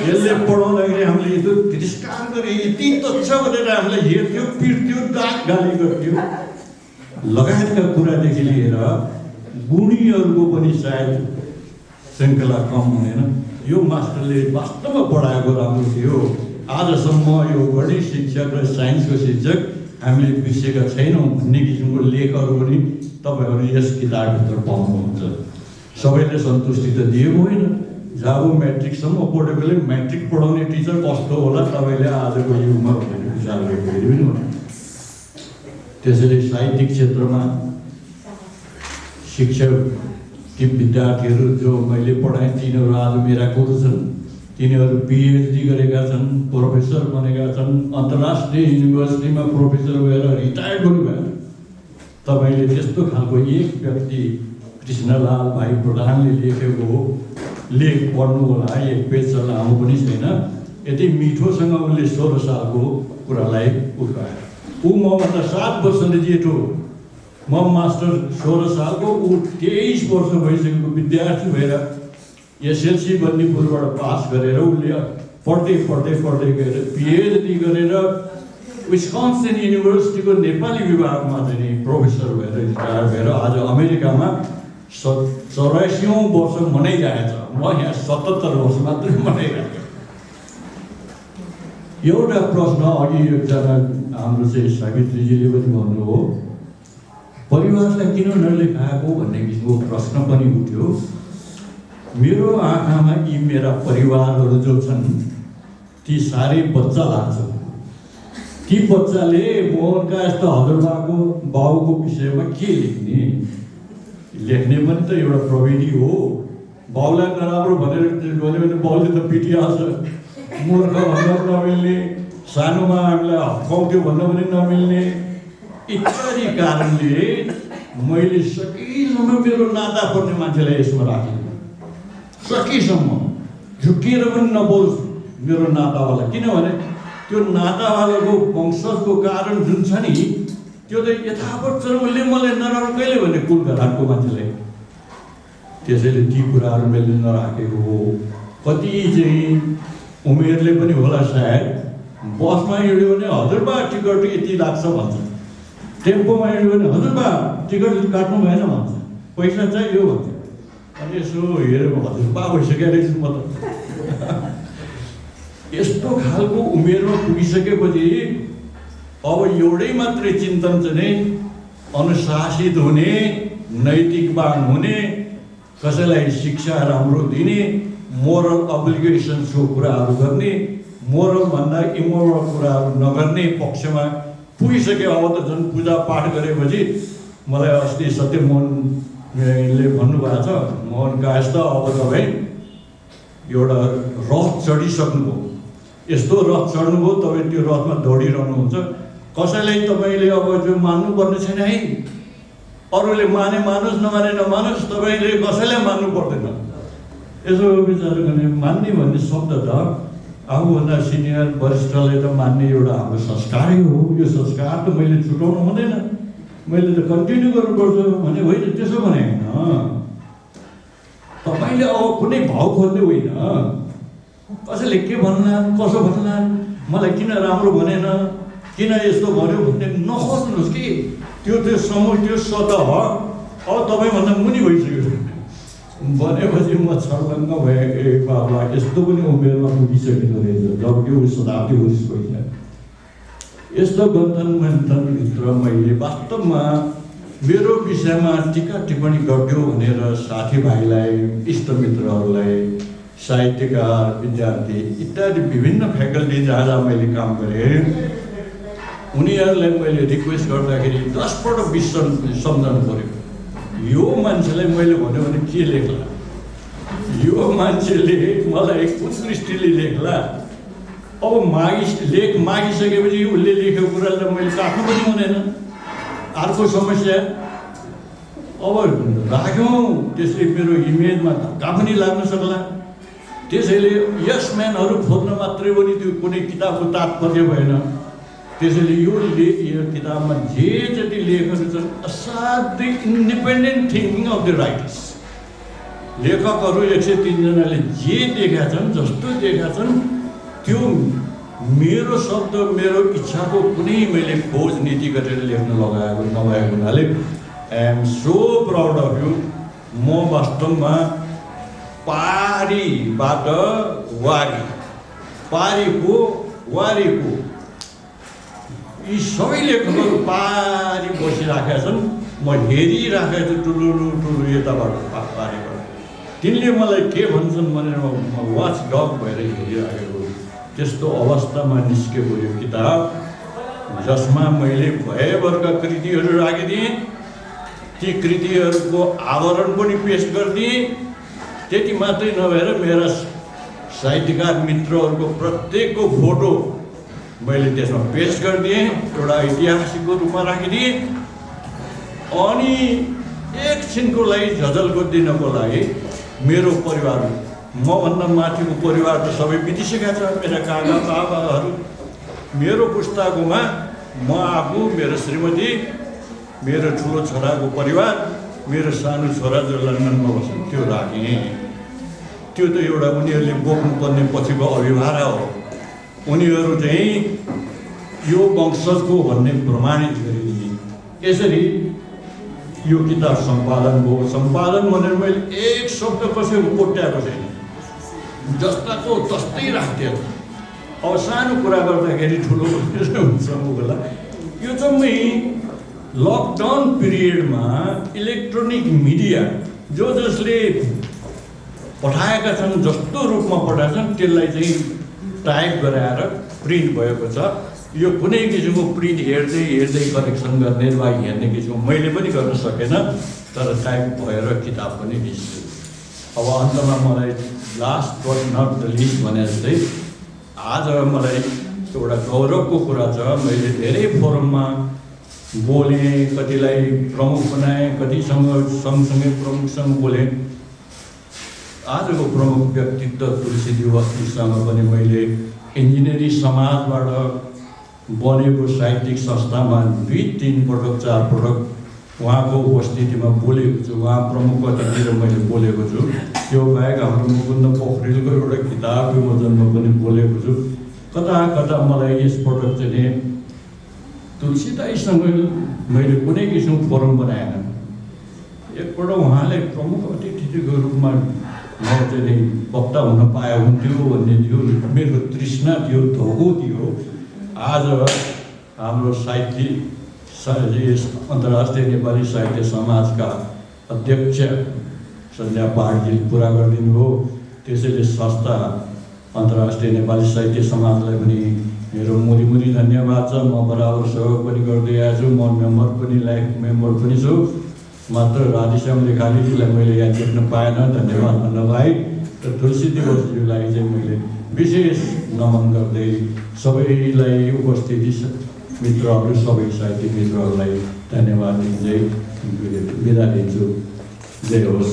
यसले पढाउँदाखेरि हामीले यस्तो तिरस्कार गरे, यति तुच्छ भनेर हामीलाई हेर्थ्यो, पिट्थ्यो, गाली गर्थ्यो लगायतका कुरादेखि लिएर गुणीहरूको पनि सायद श्रृङ्खला कम हुँदैन। यो मास्टरले वास्तवमा पढाएको राम्रो थियो। आजसम्म यो गणित शिक्षक र साइन्सको शिक्षक हामीले बिर्सेका छैनौँ भन्ने किसिमको लेखहरू पनि तपाईँहरू यस किताबभित्र पाउनुहुन्छ। सबैले सन्तुष्टि त दिएको होइन। जब म्याट्रिकसम्म पढेकोले म्याट्रिक पढाउने टिचर कस्तो होला तपाईँले आजको युगमा भनेर विचार गरेको पनि हुन्छ। त्यसैले साहित्यिक क्षेत्रमा शिक्षक कि विद्यार्थीहरू जो मैले पढाएँ तिनीहरू आज मेरा गुरु छन्। तिनीहरू पिएचडी गरेका छन्, प्रोफेसर बनेका छन्, अन्तर्राष्ट्रिय युनिभर्सिटीमा प्रोफेसर भएर रिटायर्ड पनि भयो। तपाईँले त्यस्तो खालको एक व्यक्ति कृष्णलाल भाइ प्रधानले लेखेको लेख पढ्नु होला, एक पेज लामो पनि छैन। यति मिठोसँग उसले 16 सालको कुरालाई उठायो। ऊ मभन्दा 7 वर्षले जेठो, म मास्टर 16 सालको, ऊ 23 वर्ष भइसकेको विद्यार्थी भएर एसएलसी बन्नीपुरबाट पास गरेर उसले पढ्दै गएर पिएचडी गरेर विस्कन्सिन युनिभर्सिटीको नेपाली विभागमा चाहिँ प्रोफेसर भएर रिटायर भएर आज अमेरिकामा 84औं वर्ष मनाइरहेछ। म यहाँ 77 वर्ष मात्रै मनाइरहेको। एउटा प्रश्न अघि एकजना हाम्रो चाहिँ सावित्रीजीले पनि भन्नु हो, परिवारलाई किन नलेखाएको भन्ने किसिमको प्रश्न पनि उठ्यो। मेरो आँखामा यी मेरा परिवारहरू जो छन् ती साह्रै बच्चा लाग्छ। ती बच्चाले मोहन काश त हजुरबाको बाउको विषयमा के लेख्ने? लेख्ने पनि त एउटा प्रविधि हो। बाउलाई नराम्रो भनेर भन्यो भने बाउले त पिटिहाल्छ, मूर्ख भन्न नमिल्ने, सानोमा हामीलाई हप्काउँथ्यो भन्न पनि नमिल्ने इत्यादि कारणले मैले सकेसम्म मेरो नाता पर्ने मान्छेलाई यसमा राखेँ। सकेसम्म झुकिएर पनि नबोल्छ मेरो नातावाला, किनभने त्यो नातावालाको वंशजको कारण जुन छ नि त्यो त यथावत छ। उसले मलाई नराम्रो कहिले भने कुलका रातको मान्छेले, त्यसैले ती कुराहरू मैले नराखेको हो। कति चाहिँ उमेरले पनि होला सायद, बसमा हिँड्यो भने हजुरबा टिकट यति लाग्छ भन्छ, टेम्पोमा हिँड्यो भने हजुरबा टिकट काट्नु भएन भन्छ, पैसा चाहियो भन्छ। अनि यसो हेरेर हजुरबा भइसकेको रहेछु म त। यस्तो खालको उमेरमा पुगिसकेपछि अब एउटै मात्रै चिन्तन चाहिँ नि अनुशासित हुने, नैतिकवान हुने, कसैलाई शिक्षा राम्रो दिने, मोरल अब्लिगेसन्सको कुराहरू गर्ने, मोरल भन्दा इमोरल कुराहरू नगर्ने पक्षमा पुगिसक्यो। अब त झन् पूजापाठ गरेपछि मलाई अस्ति सत्यमोहनले भन्नुभएको छ, मोहन कायस त अब तपाईँ एउटा रथ चढिसक्नुभयो, यस्तो रथ चढ्नुभयो तपाईँ त्यो रथमा दौडिरहनुहुन्छ, कसैलाई तपाईँले अब जो मान्नुपर्ने छैन है, अरूले माने मानुस् नमाने नमानुस्, तपाईँले कसैलाई मान्नु पर्दैन। यसो विचार गर्ने, मान्ने भन्ने शब्द त आफूभन्दा सिनियर वरिष्ठलाई त मान्ने एउटा हाम्रो संस्कारै हो। यो संस्कार त मैले छुटाउनु हुँदैन, मैले त कन्टिन्यू गर्नुपर्छ भने होइन, त्यसो भने होइन। तपाईँले अब कुनै भाउ खोज्दै होइन, कसैले के भन्ला कसो भन्ला, मलाई किन राम्रो भनेन, किन यस्तो भन्यो भन्ने नखोज्नुहोस् कि त्यो समूह त्यो सतह अब तपाईँभन्दा मुनि भइसक्यो भनेपछि म छर्लङ्ग भएँ, ए बाबा यस्तो पनि उमेरमा पुगिसकिँदो रहेछ, जबकि ऊ शताब्दी वरिष्ठ भइसक्यो। यस्तो गन्थनभित्र मैले वास्तवमा मेरो विषयमा टिका टिप्पणी गरिदियो भनेर साथीभाइलाई, इष्टमित्रहरूलाई, साहित्यकार, विद्यार्थी इत्यादि विभिन्न फ्याकल्टी जहाँ जहाँ मैले काम गरेँ उनीहरूलाई मैले रिक्वेस्ट गर्दाखेरि 10 पल्ट सम्झनु पऱ्यो। यो मान्छेलाई मैले भन्यो भने के लेख्ला, यो मान्छेले मलाई कुन दृष्टिले लेख्ला। अब लेख मागिसकेपछि उसले लेखेको कुरालाई मैले काट्नु पनि हुँदैन, अर्को समस्या। अब राख्यौँ त्यसले मेरो इमेजमा धक्का पनि लाग्न सक्ला। त्यसैले यस म्यानहरू खोज्न मात्रै पनि त्यो कुनै किताबको तात्पर्य भएन। त्यसैले यो किताबमा जे जति लेखहरू छन् असाध्यै independent thinking of the writers, लेखकहरू 103 जनाले जे देखेका छन्, जस्तो देखेका छन् त्यो मेरो शब्द, मेरो इच्छाको कुनै मैले खोज नीति गरेर लेख्न लगाएको नभएको हुनाले I am so proud of you. म वास्तवमा पारीबाट वारी, पारीको वारीको यी सबै लेखकहरू पारी बसिराखेका छन्, म हेरिराखेको छु टुलु यताबाट पारीबाट। तिनले मलाई के भन्छन् भनेर म वाच डग भएर हेरिराखेको। त्यस्तो अवस्थामा निस्केको यो किताब, जसमा मैले भयभरका कृतिहरू राखिदिएँ, ती कृतिहरूको आवरण पनि पेश गरिदिएँ। त्यति मात्रै नभएर मेरा साहित्यकार मित्रहरूको प्रत्येकको फोटो मैले त्यसमा पेश गरिदिएँ, एउटा ऐतिहासिकको रूपमा राखिदिएँ। अनि एकछिनको लागि झझल्को दिनको लागि मेरो परिवार, मभन्दा माथिको परिवार त सबै बितिसकेका छ, मेरा काका बाबाहरू, मेरो पुस्ताकोमा म आफू, मेरो श्रीमती, मेरो ठुलो छोराको परिवार, मेरो सानो छोरा जो लन्डनमा बस्छन् त्यो राखेँ। त्यो त एउटा उनीहरूले बोक्नुपर्ने पछिको अभिभारा हो। उनीहरू चाहिँ यो वंशजको भन्ने प्रमाणित गरिदिए। यसरी यो किताब सम्पादन भयो। सम्पादन भनेर मैले एक शब्द कसैको कोट्याएको छैन, जस्ताको तस्तै राख्थेँ। अब सानो कुरा गर्दाखेरि ठुलो हुन्छ मुगला। यो जम्मै लकडाउन पिरियडमा इलेक्ट्रोनिक मिडिया जसले पठाएका छन्, जस्तो रूपमा पठाएका छन् त्यसलाई चाहिँ टाइप गराएर प्रिन्ट भएको छ। यो कुनै किसिमको प्रिन्ट हेर्दै करेक्सन गर्ने वा हेर्ने किसिमको मैले पनि गर्न सकेन, तर टाइप भएर किताब पनि निस्क्यो। अब अन्तमा मलाई last but not the least भने जस्तै आज मलाई एउटा गौरवको कुरा छ। मैले धेरै फोरममा बोलेँ, कतिलाई प्रमुख बनाएँ, कतिसँग सँगसँगै प्रमुखसँग बोलेँ। आजको प्रमुख व्यक्तित्व तुलसी दिवससँग पनि मैले इन्जिनियरिङ समाजबाट बनेको साहित्यिक संस्थामा 2-3 पटक 4 पटक उहाँको उपस्थितिमा बोलेको छु। उहाँ प्रमुख अतिथि र मैले बोलेको छु। त्यो बाहेक हाम्रो मुकुन्द पोखरेलको एउटा किताब विमोचनमा पनि बोलेको छु। कता कता मलाई यसपटक चाहिँ तुलसी दाइसँग मैले कुनै किसिमको फोरम बनाएन। एकपल्ट उहाँले प्रमुख अतिथिको रूपमा म चाहिँ वक्ता हुन पाए हुन्थ्यो भन्ने थियो, मेरो तृष्णा थियो, धोको थियो। आज हाम्रो अन्तर्राष्ट्रिय नेपाली साहित्य समाजका अध्यक्ष सन्ध्या पहाडजीले पुरा गरिदिनु हो। त्यसैले संस्था अन्तर्राष्ट्रिय नेपाली साहित्य समाजलाई पनि मेरो मुरी धन्यवाद छ। म बराबर सहयोग पनि गर्दै आएको छु। म मेम्बर पनि लाइफ मेम्बर पनि छु। मात्र राधेश्याम लेखालीजीलाई मैले यहाँ देख्न पाएन, धन्यवाद नभई। र तुलसी दिवसजीलाई चाहिँ मैले विशेष नमन गर्दै सबैलाई उपस्थिति मित्रहरू, सबै साहित्यिक मित्रहरूलाई धन्यवाद दिँदै बिदा दिन्छु। जय होस्।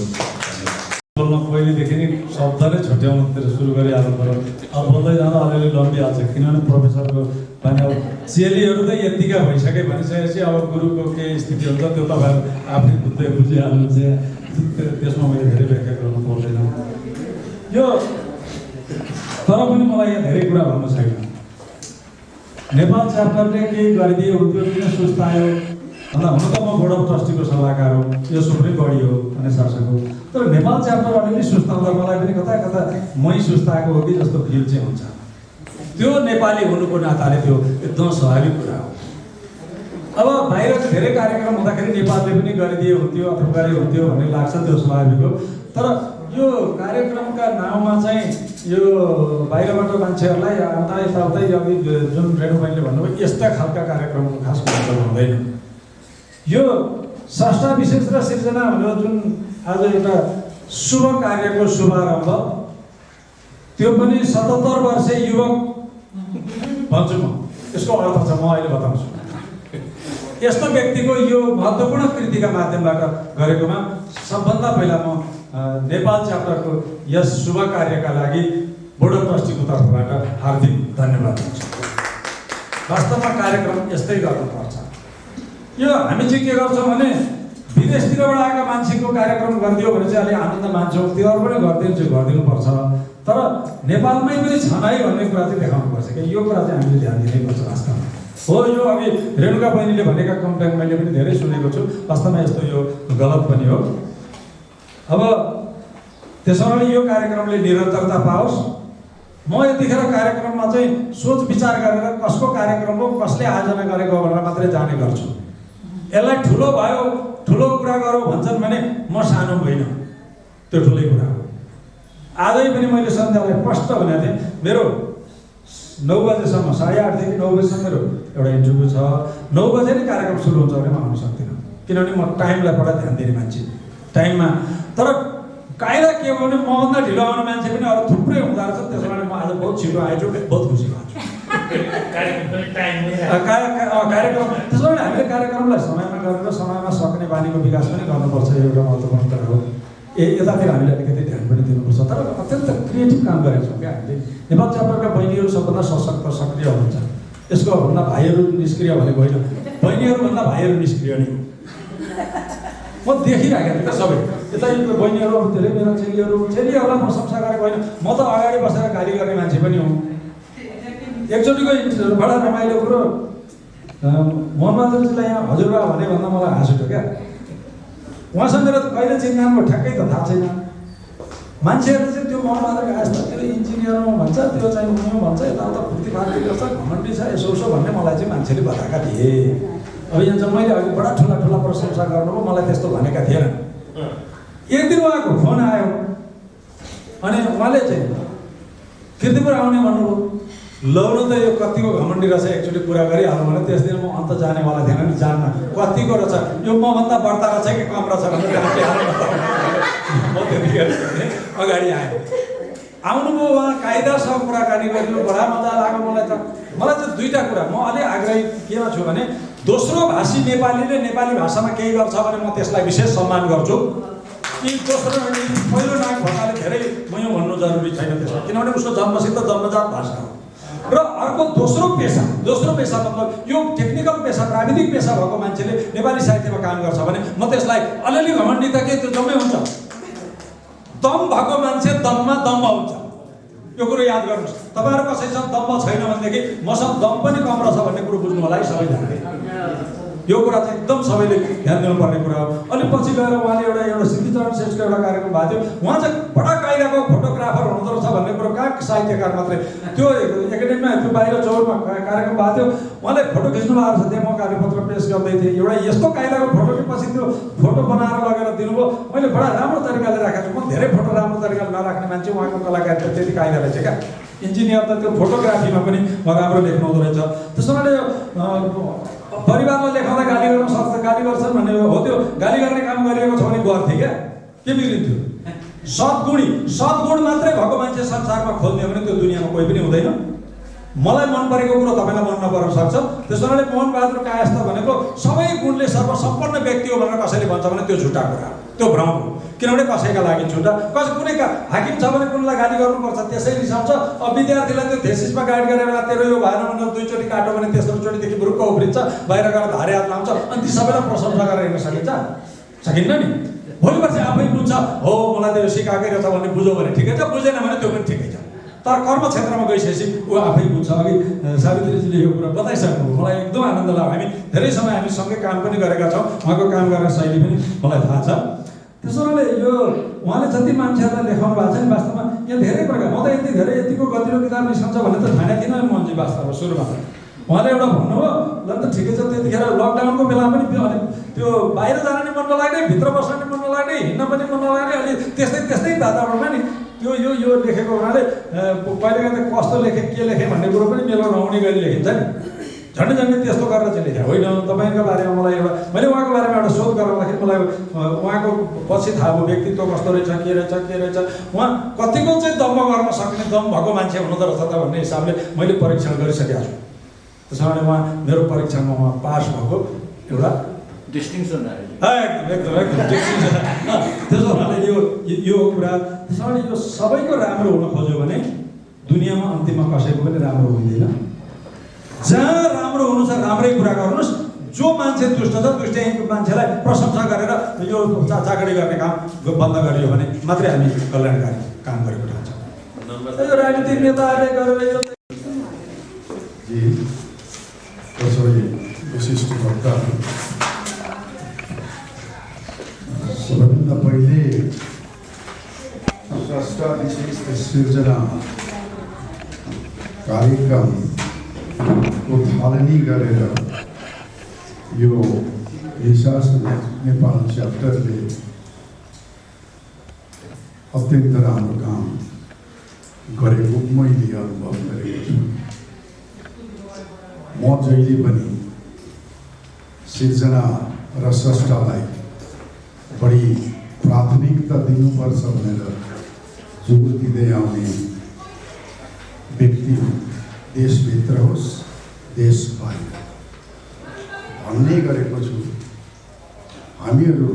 बोल्न पहिलेदेखि नै शब्द नै छुट्याउनुतिर सुरु गरिहाल्नु पऱ्यो। अब बोल्दै जाँदा अलिअलि लम्बिहाल्छ, किनभने प्रोफेसरको भने अब चेलीहरू त यत्तिका भइसके भनिसकेपछि अब गुरुको के स्थिति हुन्छ त्यो तपाईँहरू आफै बुझ्दै बुझिहाल्नुहुन्छ। त्यसमा मैले धेरै व्याख्या गर्नु पर्दैन। यो तर पनि मलाई यहाँ धेरै कुरा भन्नु छैन। नेपाल च्याप्टरले केही गरिदिए हुन्थ्यो, किन सुस्तायो भन्दा हुन त म बोर्ड अफ ट्रस्टीको सल्लाहकार हो, यो सुप्रिम बडी हो अनि शासक हो। तर नेपाल च्याप्टर अलिअलि सुस्ताउँदा मलाई पनि कता कता मै सुस्ताएको हो कि जस्तो फिल चाहिँ हुन्छ। त्यो नेपाली हुनुको नाताले त्यो एकदम स्वाभाविक कुरा हो। अब बाहिर धेरै कार्यक्रम हुँदाखेरि नेपालले पनि गरिदिए हुन्थ्यो अथवा गरे हुन्थ्यो भन्ने लाग्छ, त्यो स्वाभाविक हो। तर यो कार्यक्रमका नाउँमा चाहिँ यो बाहिरबाट मान्छेहरूलाई आउँदा यताउतै अघि जुन रेणु बहिनीले भन्नुभयो यस्ता खालका कार्यक्रमको खास मतलब हुँदैन। यो संस्था विशेष र सिर्जना भनेर जुन आज एउटा शुभ कार्यको शुभारम्भ, त्यो पनि 77 वर्षे युवक भन्छु म। यसको अर्थ छ म अहिले बताउँछु। यस्तो व्यक्तिको यो महत्त्वपूर्ण कृतिका माध्यमबाट गरेकोमा सबभन्दा पहिला म नेपाल च्याप्टरको यस शुभ कार्यका लागि बोर्ड अफ ट्रस्टीको तर्फबाट हार्दिक धन्यवाद दिन्छु। वास्तवमा कार्यक्रम यस्तै गर्नुपर्छ। यो हामी चाहिँ के गर्छौँ भने विदेशतिरबाट आएका मान्छेको कार्यक्रम गरिदियो भने चाहिँ अलि आनन्द मान्छौँ, त्योहरू पनि गरिदिनुपर्छ। तर नेपालमै पनि छन् है भन्ने कुरा चाहिँ देखाउनुपर्छ कि यो कुरा चाहिँ हामीले ध्यान दिनैपर्छ वास्तवमा। हो, यो अघि रेणुका बहिनीले भनेका कम्प्लेन मैले पनि धेरै सुनेको छु। वास्तवमा यस्तो यो गलत पनि हो। अब त्यसो भने यो कार्यक्रमले निरन्तरता पाओस्। म यतिखेर कार्यक्रममा चाहिँ सोच विचार गरेर कसको कार्यक्रम हो, कसले आयोजना गरेको भनेर मात्रै जाने गर्छु। यसलाई ठुलो भयो, ठुलो कुरा गरौँ भन्छन् भने म सानो होइन, त्यो ठुलै कुरा हो। आजै पनि मैले सन्ध्यालाई स्पष्ट भनेको थिएँ, मेरो 9 बजेसम्म 8:30 देखि 9 बजेसम्म मेरो एउटा इन्टरभ्यू छ। 9 बजे नै कार्यक्रम सुरु हुन्छ भने म आउन सक्दिनँ, किनभने म टाइमलाई बडा ध्यान दिने मान्छे टाइममा। तर कायदा के हो भने मभन्दा ढिलो आउने मान्छे पनि अरू थुप्रै हुँदो रहेछ। त्यसो भने म आज बहुत छिटो आएछु, बहुत खुसी भएको छु। कार्यक्रम त्यसो भने हामीले कार्यक्रमलाई समयमा गरेर समयमा सक्ने बानीको विकास पनि गर्नुपर्छ। एउटा महत्त्वपूर्ण कुरा हो। यतातिर हामीले अलिकति ध्यान पनि दिनुपर्छ। तर अत्यन्त क्रिएटिभ काम गरेका छौँ क्या हामीले। नेपाल च्याप्टरका बहिनीहरू सबभन्दा सशक्त सक्रिय हुनुहुन्छ। यसको भन्दा भाइहरू निष्क्रिय भनेको होइन, बहिनीहरूभन्दा भाइहरू निष्क्रिय नै हो। म देखिराखेको थिएँ क्या सबै यता बहिनीहरू, अब धेरै मेरा चेलीहरूलाई म प्रशंसा गरेको होइन, म त अगाडि बसेर गाली गर्ने मान्छे पनि हुँ। एकचोटिको बडा रमाइलो कुरो, मोहनबहादुरजीलाई यहाँ हजुरबा भने भन्दा मलाई हाँस उठ्यो क्या। उहाँसँग मेरो कहिले चिन्जान भयो ठ्याक्कै त थाहा छैन। मान्छेहरूले चाहिँ त्यो मोहनबहादुर घाँस त त्यो इन्जिनियर भन्छ, त्यो चाहिँ उयो भन्छ, यताउता फुर्तीफार्ती गर्छ, घमण्डी छ, यसो भन्ने मलाई चाहिँ मान्छेले बताएका थिए। अब यहाँ चाहिँ मैले अघि बडा ठुला ठुला प्रशंसा गर्नुभयो, मलाई त्यस्तो भनेका थिएन। एक दिन उहाँको फोन आयो अनि उहाँले चाहिँ किर्तिपुर आउने भन्नुभयो। लौरो त यो कतिको घमण्डी रहेछ, एकचोटि कुरा गरिहाल्नु भने त्यस दिन म अन्त जानेवाला थिएन नि, जान्न कतिको रहेछ, यो मभन्दा बढ्ता रहेछ कि कम रहेछ भनेर म त्यतिखेर अगाडि आएँ। आउनुभयो उहाँ, कायदासँग कुराकानी गरिनु, बडा मजा लाग्यो मलाई त। मलाई चाहिँ दुईवटा कुरा, म अलि आग्रही केमा छु भने दोस्रो भाषी नेपालीले नेपाली भाषामा केही गर्छ भने म त्यसलाई विशेष सम्मान गर्छु। यी दोस्रो पहिलो नाग भएकाले धेरै म यो भन्नु जरुरी छैन त्यसमा, किनभने उसको जन्मसित जन्मजात भाषा हो। र अर्को दोस्रो पेसा मतलब यो टेक्निकल पेसा प्राविधिक पेसा भएको मान्छेले नेपाली साहित्यमा काम गर्छ भने म त्यसलाई अलिअलि घमण्डी त के त्यो जम्मै हुन्छ। दम भएको मान्छे दममा दम आउँछ, यो कुरो याद गर्नुहोस्। तपाईँहरू कसैसँग दम छैन भनेदेखि मसँग दम पनि कम रहेछ भन्ने कुरो बुझ्नु होला है सबैजनाले। यो कुरा चाहिँ एकदम सबैले ध्यान दिनुपर्ने कुरा हो। अनि पछि गएर उहाँले एउटा सिद्धिचरण श्रेष्ठको एउटा कार्यक्रम भएको थियो, उहाँ चाहिँ बडा कायदाको फोटोग्राफर हुँदो रहेछ भन्ने कुरो कहाँ साहित्यकार मात्रै, त्यो एकाडेमीमा त्यो बाहिर चौरमा कार्यक्रम भएको थियो, उहाँले फोटो खिच्नु भएको रहेछ। त्यहाँ म कार्यपत्र पेश गर्दै थिएँ, एउटा यस्तो कायदाको फोटो कि पछि त्यो फोटो बनाएर लगेर दिनुभयो। मैले बडा राम्रो तरिकाले राखेको छु, म धेरै फोटो राम्रो तरिकाले नराख्ने मान्छे, उहाँको कलाकारिता त्यति कायदा रहेछ क्या। इन्जिनियर त त्यो फोटोग्राफीमा पनि म राम्रो लेख्नु हुँदो रहेछ। त्यसो भने परिवारलाई लेखाउँदा गाली गर्न सक्छ, गाली गर्छन् भन्ने हो, त्यो गाली गर्ने काम गरिएको छ भने गर्थे क्या, के बिग्रिन्थ्यो? सद्गुण मात्रै भएको मान्छे संसारमा खोज्ने हो भने त्यो दुनियाँमा कोही पनि हुँदैन। मलाई मन परेको कुरो तपाईँलाई मन नपर्न सक्छ। त्यसैले मोहन बहादुर कायस्थ भनेको सबै गुणले सर्वसम्पन्न व्यक्ति हो भनेर कसैले भन्छ भने त्यो झुटा कुरा, त्यो भ्रम हो। किनभने कसैका लागि झुटा, कुनैका हाकिम छ भने कुनलाई गाली गर्नुपर्छ त्यसै रिसाउँछ। अब विद्यार्थीलाई त्यो थेसिसमा गाइड गरेर बेला तेरो यो भएन भने दुईचोटि काटो भने तेस्रोचोटिदेखि बुरुक्क उफ्रिन्छ, बाहिर गएर धारे हात लाउँछ, अनि ती सबैलाई प्रशंसा गरेर हिँड्न सकिन्छ? सकिन्न नि। भोलि पर्सि आफै बुझ्छ, हो मलाई त्यो सिकाएकै रहेछ भन्ने बुझ्यो भने ठिकै छ, बुझेन भने त्यो पनि ठिकै छ। तर कर्म क्षेत्रमा गइसकेपछि ऊ आफै बुझ्छ। अघि सावित्रीजीले यो कुरा बताइसक्नु, मलाई एकदम आनन्द लाग्यो। हामी धेरै समय हामी सँगै काम पनि गरेका छौँ, उहाँको काम गर्ने शैली पनि मलाई थाहा छ। त्यसोले यो उहाँले जति मान्छेहरूलाई लेखाउनु भएको छ नि, वास्तवमा यहाँ धेरै प्रकार, म त यतिको गतिलो किताब निस्कन्छ भन्ने त ठाने थिइनँ मनजी वास्तवमा सुरुमा। उहाँले एउटा भन्नुभयो, ल त ठिकै छ, त्यतिखेर लकडाउनको बेला पनि त्यो बाहिर जान नि मन नलाग्ने, भित्र बस्न नि मन नलाग्ने, हिँड्न पनि मन नलाग्ने, अलि त्यस्तै वातावरणमा नि यो लेखेको हुनाले कहिलेकाहीँ त कस्तो लेखेँ के लेखेँ भन्ने कुरो पनि मेलो नहुने गरी लेखिन्छ नि। झन्डै त्यस्तो गरेर चाहिँ लेखेँ होइन। तपाईँको बारेमा मलाई मैले उहाँको बारेमा एउटा शोध गराउँदाखेरि मलाई उहाँको पछि थाहा भयो व्यक्तित्व कस्तो रहेछ, के रहेछ, उहाँ कतिको चाहिँ दम्ब गर्न सक्ने दम भएको मान्छे हुँदो रहेछ त भन्ने हिसाबले मैले परीक्षण गरिसकेको छु। त्यसो भने उहाँ मेरो परीक्षणमा उहाँ पास भएको एउटा डिस्टिङसन एकदम डिस्टिङसन। त्यसो हुनाले यो कुरा, त्यसो भने यो सबैको राम्रो हुन खोज्यो भने दुनियाँमा अन्तिममा कसैको पनि राम्रो हुँदैन। जहाँ राम्रो हुनु छ राम्रै कुरा गर्नुहोस्। जो मान्छे दुष्ट छ दुष्ट मान्छेलाई प्रशंसा गरेर यो चाकडी गर्ने काम बन्द गरियो भने मात्रै हामी कल्याणकारी काम गरेको ठान्छौँ। यो राजनीतिक नेताहरूले गरेर सबै विशिष्ट वक्ता, सबैभन्दा पहिले स्रष्टा विशेष सिर्जना कार्यक्रमको थालनी गरेर यो हिसास नेपाल च्याप्टरले अत्यन्त राम्रो काम गरेको मैले अनुभव गरेको छु। म जहिले पनि सिर्जना र स्रष्टालाई बढी प्राथमिकता दिनुपर्छ भनेर जोड दिँदै आउने व्यक्ति देशभित्र होस् देश बाहिर भन्ने गरेको छु। हामीहरू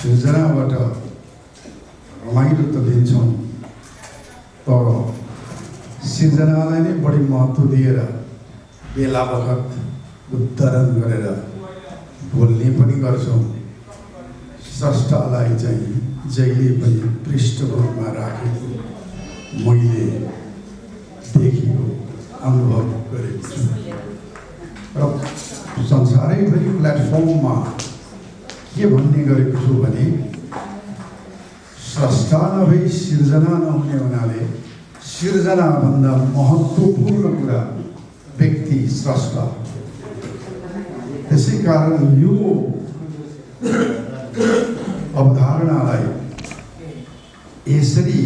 सिर्जनाबाट रमाइलो त दिन्छौँ, तर सिर्जनालाई नै बढी महत्त्व दिएर बेला बखत उद्धरण गरेर बोल्ने पनि गर्छौँ। स्रष्टालाई चाहिँ जहिले पनि पृष्ठभूमिमा राखेको मैले देखेको अनुभव गरेको छु र संसारैभरि प्लेटफर्ममा के भन्ने गरेको छु भने स्रष्टा नभई सिर्जना नहुने हुनाले सिर्जनाभन्दा महत्त्वपूर्ण कुरा व्यक्ति स्रष्टा। त्यसै कारण यो अवधारणालाई यसरी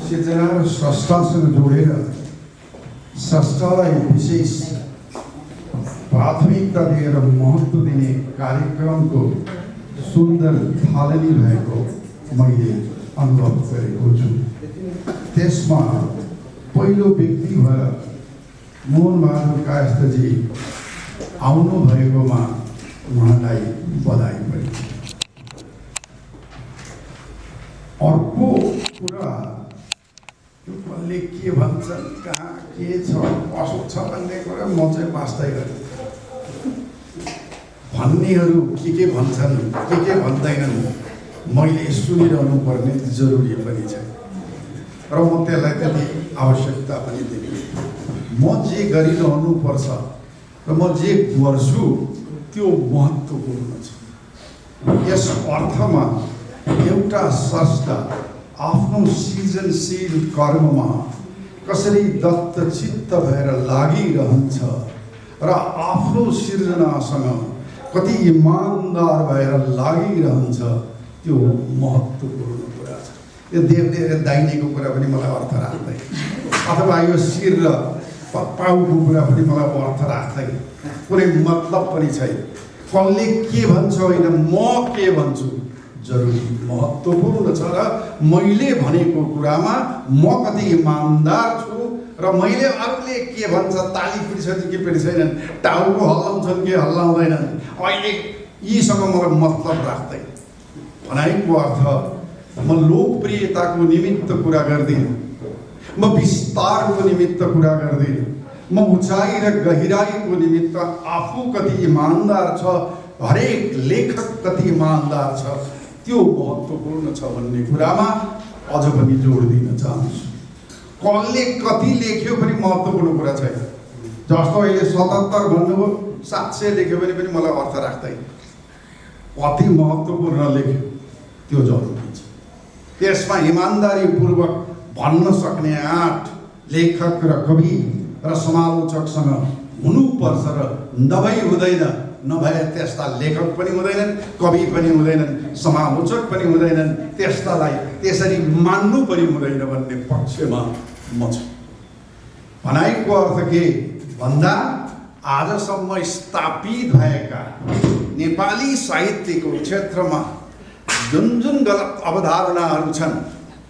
सिर्जना र स्रष्टासँग जोडेर स्रष्टालाई विशेष प्राथमिकता दिएर महत्त्व दिने कार्यक्रमको सुन्दर थालनी भएको मैले अनुभव गरेको छु। त्यसमा पहिलो व्यक्ति भएर मोहन बहादुर कायस्थजी आउनु भएकोमा उहाँलाई बधाई पनि। कुरा यो कसले के भन्छन्, कहाँ के छ, कसो छ भन्ने कुरा म चाहिँ वास्तै गरेँ। भन्नेहरू के भन्छन्, के भन्दैनन् मैले सुनिरहनु पर्ने जरुरी पनि छ र म त्यसलाई त्यति आवश्यकता पनि दिन्छु। म जे गरिरहनुपर्छ र म जे गर्छु त्यो महत्त्वपूर्ण छ। यस अर्थमा एउटा स्रष्टा आफ्नो सृजनशील कर्ममा कसरी दत्तचित्त भएर लागिरहन्छ र आफ्नो सृजनासँग कति इमान्दार भएर लागिरहन्छ त्यो महत्त्वपूर्ण कुरा छ। यो देवले र दाहिनेको कुरा पनि मलाई अर्थ राख्दैन, अथवा यो शिर र पाउको कुरा पनि मलाई अर्थ राख्दैन, कुनै मतलब पनि छैन। कसले के भन्छ होइन, म के भन्छु जरुरी महत्त्वपूर्ण छ र मैले भनेको कुरामा म कति इमान्दार छु र मैले अरूले के भन्छ, ताली पिर्छन् कि पिर्छैनन्, टाउको हल्लाउँछन् कि हल्लाउँदैनन्, अहिले यीसँग मलाई मतलब राख्दैन। भनाइको अर्थ म लोकप्रियताको निमित्त कुरा गर्दिनँ, म विस्तारको निमित्त कुरा गर्दिनँ, म उचाइ र गहिराईको निमित्त आफू कति इमान्दार छ, हरेक लेखक कति इमान्दार छ त्यो महत्त्वपूर्ण छ भन्ने कुरामा अझ पनि जोड दिन चाहन्छु। कसले कति लेख्यो पनि महत्त्वपूर्ण कुरा छैन। जस्तो अहिले 77 भन्नुभयो, 700 लेख्यो भने पनि मलाई अर्थ राख्दैन। कति महत्त्वपूर्ण लेख्यो त्यो जरुरी छ। त्यसमा इमान्दारीपूर्वक भन्न सक्ने आँट लेखक र कवि र समालोचकसँग हुनुपर्छ र नभई हुँदैन। नभए त्यस्ता लेखक पनि हुँदैनन्, कवि पनि हुँदैनन्, समालोचक पनि हुँदैनन्, त्यस्तालाई त्यसरी मान्नु पनि हुँदैन भन्ने पक्षमा म छु। भनाइको अर्थ के भन्दा आजसम्म स्थापित भएका नेपाली साहित्यको क्षेत्रमा जुन गलत अवधारणाहरू छन्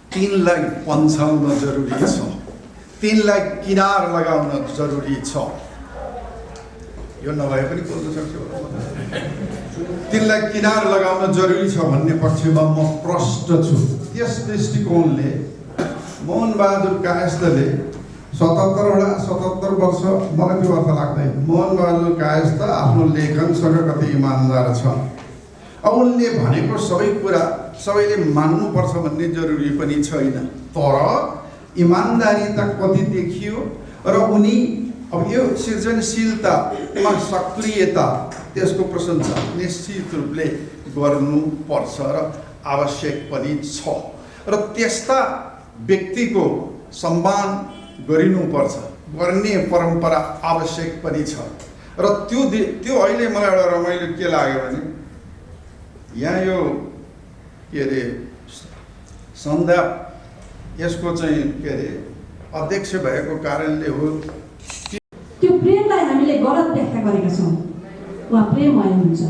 तिनलाई पन्छाउन जरुरी छ, तिनलाई किनार लगाउन जरुरी छ। यो नभए पनि बोल्न सक्छु। तिनलाई किनार लगाउन जरुरी छ भन्ने पक्षमा म प्रष्ट छु। त्यस दृष्टिकोणले मोहनबहादुर कायस्थले 77 वर्ष मलाई त्यो अर्थ लाग्दैन। मोहनबहादुर कायस्थ आफ्नो लेखनसँग कति इमान्दार छ। उनले भनेको सबै कुरा सबैले मान्नुपर्छ भन्ने जरुरी पनि छैन, तर इमान्दारिता कति देखियो र उनी अब यो सृजनशीलतामा सक्रियता त्यसको प्रशंसा निश्चित रूपले गर्नुपर्छ र आवश्यक पनि छ र त्यस्ता व्यक्तिको सम्मान गरिनुपर्छ, गर्ने परम्परा आवश्यक पनि छ र त्यो अहिले मलाई एउटा रमाइलो के लाग्यो भने यहाँ यो के अरे सन्ध्या यसको चाहिँ के अरे अध्यक्ष भएको कारणले हो त्यो प्रेमलाई हामीले गलत व्याख्या गरेका छौँ। उहाँ प्रेममय हुनुहुन्छ।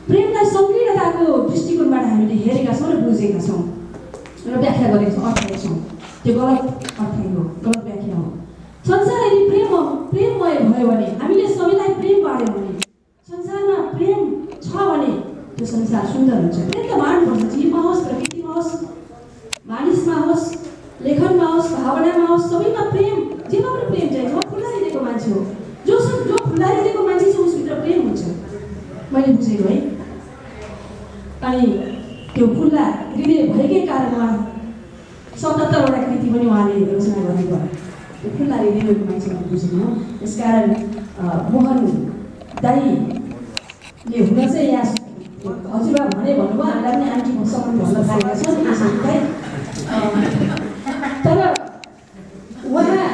प्रेमलाई संकीर्णताको दृष्टिकोणबाट हामीले हेरेका छौँ र बुझेका छौँ र व्याख्या गरेका छौँ, अर्थाइ छौँ। त्यो गलत अर्थाइ हो, गलत व्याख्या हो। संसार यदि प्रेममय भयो भने, हामीले सबैलाई प्रेम बाँड्यौँ भने, संसारमा प्रेम छ भने त्यो संसार सुन्दर हुन्छ। प्रेम त बाँड्नुपर्छ, जीवमा होस्, प्रकृतिमा होस्, मानिसमा होस्, लेखनमा होस्, भावनामा होस्, सबैमा प्रेम, जेमा पनि प्रेम चाहिन्छ। म फुल्लारिदिएको मान्छे हो, जो फुल्लारिदिएको मान्छे छ उसभित्र प्रेम हुन्छ, मैले बुझेको है। अनि त्यो फुल्ला हृदय भएकै कारण उहाँ 77 वटा कृति पनि उहाँले रचना गर्नुभयो। त्यो फुल्ला हृदयको मान्छे मैले बुझेको हो। त्यसकारण मोहन दाईले हुन चाहिँ यहाँ हजुरबा भन्नुभयो, हामीलाई पनि आन्टी सम्म भन्न पाएका छन् यसलाई। तर उहाँ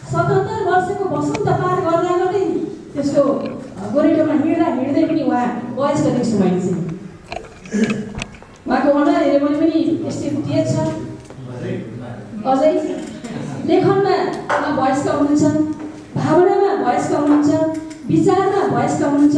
77 वर्षको वसन्त पार गर्दा गर्दै त्यसको गोरेटोमा हिँड्दै पनि उहाँ वयस्क देख्छु मैले चाहिँ। उहाँको अनुहार हेऱ्यो भने पनि यस्तै तेज छ। अझै लेखनमा वयस्क हुनुहुन्छ, भावनामा वयस्क हुनुहुन्छ, विचारमा वयस्क हुनुहुन्छ,